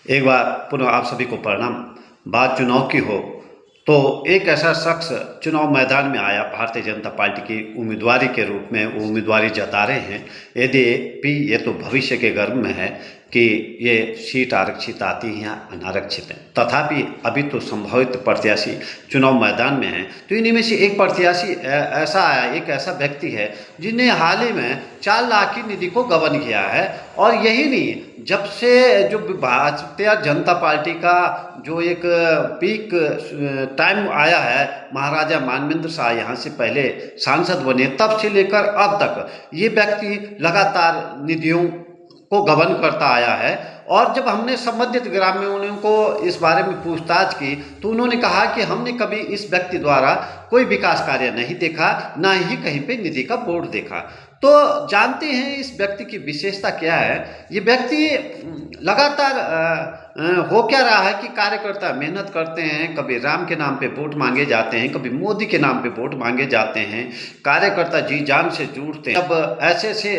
एक बार पुनः आप सभी को प्रणाम। बात चुनाव की हो तो एक ऐसा शख्स चुनाव मैदान में आया, भारतीय जनता पार्टी की उम्मीदवारी के रूप में वो उम्मीदवारी जता रहे हैं। यद्यपि ये तो भविष्य के गर्भ में है कि ये सीट आरक्षित आती है या अनारक्षित है, तथापि अभी तो संभावित प्रत्याशी चुनाव मैदान में हैं। तो इन्हीं में से एक प्रत्याशी ऐसा आया, एक ऐसा व्यक्ति है जिन्हें हाल ही में 4 लाख की निधि को गबन किया है। और यही नहीं, जब से जो भारतीय जनता पार्टी का जो एक पीक टाइम आया है, महाराजा मानवेंद्र शाह यहाँ से पहले सांसद बने, तब से लेकर अब तक ये व्यक्ति लगातार निधियों को गबन करता आया है। और जब हमने संबंधित ग्रामीणों को इस बारे में पूछताछ की तो उन्होंने कहा कि हमने कभी इस व्यक्ति द्वारा कोई विकास कार्य नहीं देखा, ना ही कहीं पे निधि का बोर्ड देखा। तो जानते हैं इस व्यक्ति की विशेषता क्या है। ये व्यक्ति लगातार हो क्या रहा है कि कार्यकर्ता मेहनत करते हैं, कभी राम के नाम पे वोट मांगे जाते हैं, कभी मोदी के नाम पे वोट मांगे जाते हैं, कार्यकर्ता जी जान से जुड़ते हैं। अब ऐसे ऐसे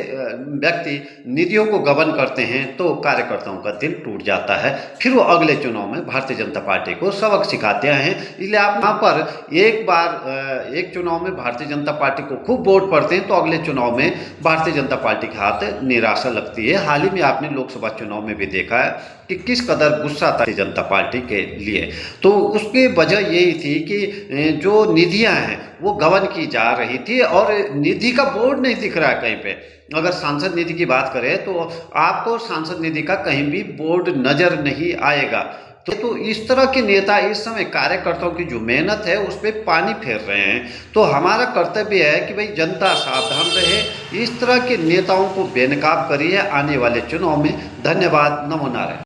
व्यक्ति निधियों को गबन करते हैं तो कार्यकर्ताओं का दिल टूट जाता है। फिर वो अगले चुनाव में भारतीय जनता पार्टी को सबक सिखाते हैं। इसलिए आप यहाँ पर एक बार एक चुनाव में भारतीय जनता पार्टी को खूब वोट पड़ते हैं तो अगले चुनाव में भारतीय जनता पार्टी के हाथ निराशा लगती है। हाल ही में आपने लोकसभा चुनाव में भी देखा है कि किस कदर गुस्सा था जनता पार्टी के लिए। तो उसकी वजह यही थी कि जो निधियां हैं वो गबन की जा रही थी और निधि का बोर्ड नहीं दिख रहा है कहीं पे। अगर सांसद निधि की बात करें तो आपको सांसद निधि का कहीं भी बोर्ड नजर नहीं आएगा। तो इस तरह के नेता इस समय कार्यकर्ताओं की जो मेहनत है उस पर पानी फेर रहे हैं। तो हमारा कर्तव्य है कि भाई जनता सावधान रहे, इस तरह के नेताओं को बेनकाब करिए आने वाले चुनाव में। धन्यवाद। नमो नारायण।